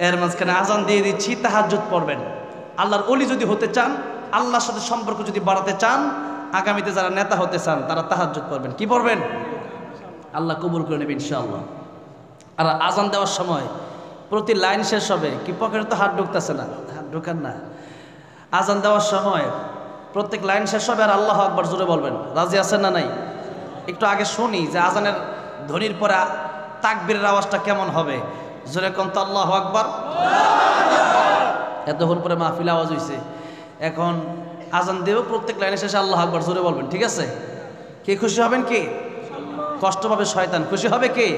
এর মাঝখানে আজান দিয়ে দিচ্ছি, তাহাজ্জুদ পড়বেন। আল্লাহর ওলি যদি হতে চান, আল্লাহর সাথে সম্পর্ক যদি বাড়াতে চান, আগামীতে যারা নেতা হতে চান তারা তাহাজ্জুদ পড়বেন। কি পড়বেন? আল্লাহ কবুল করে নেবেন ইনশাআল্লাহ। আর আজান দেওয়ার সময় প্রতি লাইন শেষ হবে, কি পকেটে তো হাত ঢুকতেছে না, হাত ঢোকান না। আজান দেওয়ার সময় প্রত্যেক লাইন শেষ হবে আর আল্লাহু আকবার জোরে বলবেন। রাজি আছেন না নাই? একটু আগে শুনি যে আজানের ধ্বনির পরে তাকবীরের আওয়াজটা কেমন হবে। জোরে কোন তো আল্লাহু আকবার। এতক্ষণ পরে মাহফিল আওয়াজ হয়েছে, এখন আজান দেব, প্রত্যেক লাইনের শেষে আল্লাহু আকবার জোরে বলবেন, ঠিক আছে? কে খুশি হবেন? কে কষ্ট পাবে? শয়তান। খুশি হবে কে?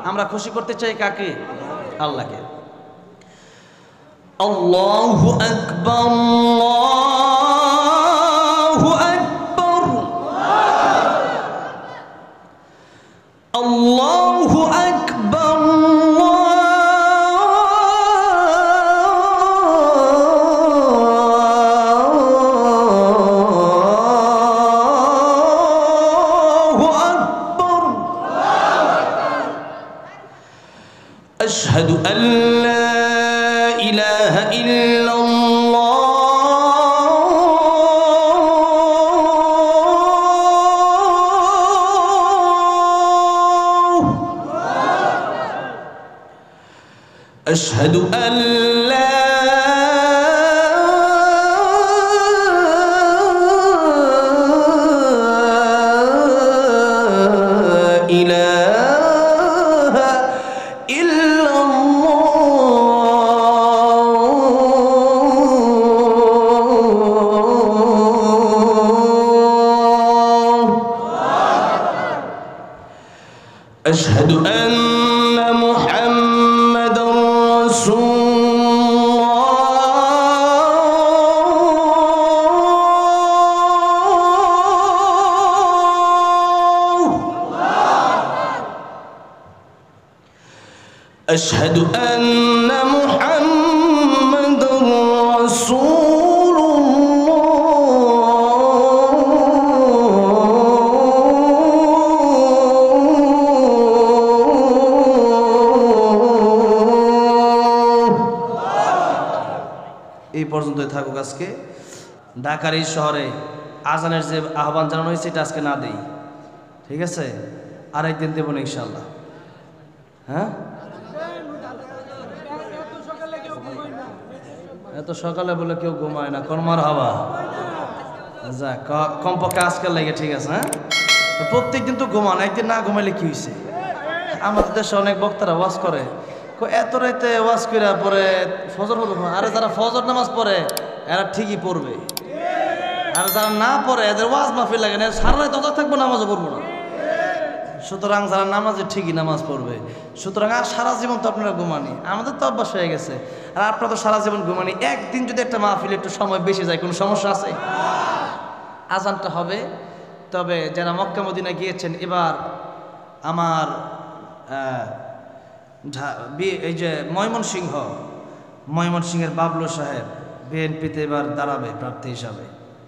আমরা খুশি করতে চাই কাকে? আল্লাহকে। আল্লাহু আকবার, আল্লাহু আকবার, আল্লাহু আকবার, أشهد أن لا إله إلا الله أشهد أن لا أشهد أن محمد رسول الله أشهد أن محمد رسول এই পর্যন্তই থাকুক আজকে। ঢাকার এই শহরে আজানের যে আহ্বান জানানো হয়েছে এটা আজকে না দেই, ঠিক আছে? আরেকদিন দেবো না ইনশাআল্লাহ। হ্যাঁ, এত সকালে বলে কেউ ঘুমায় না, কর্মার হাওয়া যা কমপক্ষে আজকাল লাগে, ঠিক আছে? হ্যাঁ, প্রত্যেক দিন তো ঘুমান, একদিন না ঘুমাইলে কি হয়েছে? আমাদের দেশে অনেক বক্তারা ওয়াজ করে, এত রাইতে ওয়াজ করে পরে ফজর হলো। আরে যারা ফজর নামাজ পড়ে এরা ঠিকই পড়বে, আর যারা না পড়ে এদের ওয়াজ মাহফিল লাগে না, সারা রাত অজা থাকবো, নামাজও পড়বো না। সুতরাং যারা নামাজে ঠিকই নামাজ পড়বে। সুতরাং আর সারা জীবন তো আপনারা ঘুমানি, আমাদের তো অভ্যাস হয়ে গেছে, আর আপনারা তো সারা জীবন ঘুমানি। একদিন যদি একটা মাহফিল একটু সময় বেশি যায়, কোনো সমস্যা আছে? আজানটা হবে। তবে যারা মক্কা মদিনা গিয়েছেন, এবার আমার এই যে ময়মনসিংহের বাবলু সাহেব বিএনপিতে এবার দাঁড়াবে প্রার্থী হিসাবে।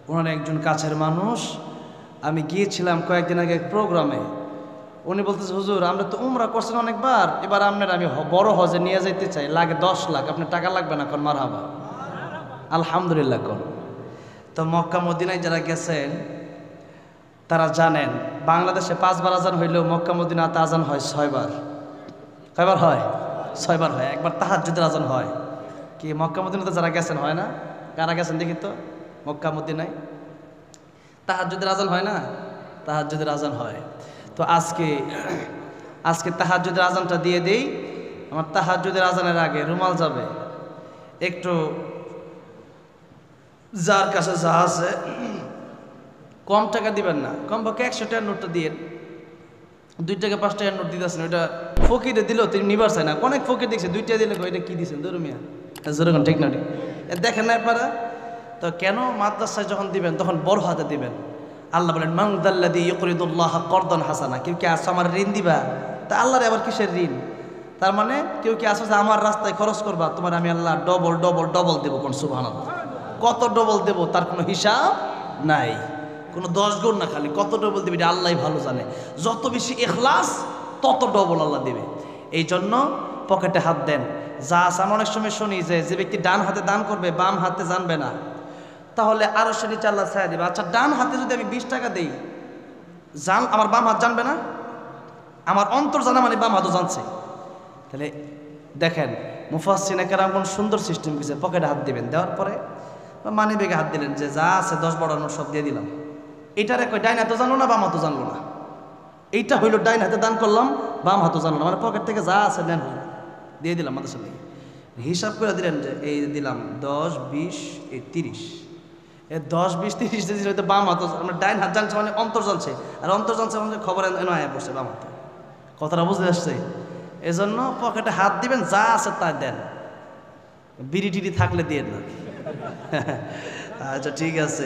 ওনার একজন কাছের মানুষ, আমি গিয়েছিলাম কয়েকদিন আগে প্রোগ্রামে, উনি বলতেছে, হুজুর আমরা তো উমরা করছেন অনেকবার, এবার আপনার আমি বড় হজে নিয়ে যাইতে চাই, লাগে 10 লাখ, আপনার টাকা লাগবে না? কোন মারহাবা, আলহামদুলিল্লাহ কোন। তো মক্কা মদিনায় যারা গেছেন তারা জানেন, বাংলাদেশে 5 বার আজান হইলেও মক্কা মদিনাতে আজান হয় 6 বার। কয়বার হয়? 6 বার হয়। একবার তাহাজ্জুদের আজান হয়। কি মক্কা মদিনাতে যারা গেছেন হয় না? কারা গেছেন দেখি তো মক্কা মদিনায়? তাহাজ্জুদের আজান হয় না? তাহাজ্জুদের আজান হয়। তো আজকে তাহাজ্জুদের আজানটা দিয়ে দেই। আমার তাহাজ্জুদের আজানের আগে রুমাল যাবে, একটু যার কাছে যা আছে, কম টাকা দিবেন না, কমপক্ষে 100 টাকার নোটটা দিয়ে, 2 টাকা 5 টাকার নোট দিতেছেন, ওইটা ফকিরে দিলেও তিনি নিবার চায় না। অনেক ফকির দেখছে 2 টাকা দিলে এটা কি দিচ্ছেন দরমিয়া, যেরকম ঠিক না ঠিক দেখেন না আপনারা? তো কেন মাদ্রাসায় যখন দিবেন তখন বড় হাতে দিবেন। আল্লাহ বলেন, মান যাল্লাযী ইউকরিদুল্লাহ করদান হাসানা, কেউ কি আসো আমার ঋণ দিবা? তা আল্লাহর আবার কিসের ঋণ? তার মানে কেউ কি আসো যে আমার রাস্তায় খরচ করবা, তোমার আমি আল্লাহ ডবল ডবল ডবল দেবো। কোন সুবহানাল্লাহ, কত ডবল দেবো তার কোনো হিসাব নাই, কোনো 10 গুণ না, খালি কত ডবল দেবে এটা আল্লাহই ভালো জানে। যত বেশি ইখলাস তত ডবল আল্লাহ দেবে। এই জন্য পকেটে হাত দেন, যা আছে। আমরা অনেক সময় শুনি যে ব্যক্তি ডান হাতে দান করবে বাম হাতে জানবে না, তাহলে আরো সে নিচে আল্লাহ ছায়া দেবে। আচ্ছা, ডান হাতে যদি আমি 20 টাকা দিই, আমার বাম হাত জানবে না? আমার অন্তর জানা মানে বাম হাতও জানছে। তাহলে দেখেন মুফাসসিরিনে কেরাম কোন সুন্দর সিস্টেম করেছে। পকেটে হাত দিবেন, দেওয়ার পরে মানি ব্যাগে হাত দিলেন, যে যা আছে 10 বড় নোট সব দিয়ে দিলাম। এটারে কই ডাইন হাতও জানলো না বাম হাতও জানলো না। এইটা হইলো ডাইন হাতে দান করলাম, বাম হাতও জানলো না, মানে পকেট থেকে যা আছে নেন দিয়ে দিলাম। মাদ্রাসা লাগে হিসাব করে দিলেন যে এই দিলাম 10 20 এই 30, এই 10 20 30 দিয়েছিল, হয়তো বাম হাত, আমরা ডাইন হাত জানছে মানে অন্তর জানছে, আর অন্তর জানছে মানে খবর এনে আয়া পড়ছে বাম হাতে। কথাটা বুঝতে আসছে? এজন্য পকেটে হাত দিবেন, যা আছে তা দেন, বিড়ি টিড়ি থাকলে দিয়ে না। আচ্ছা ঠিক আছে।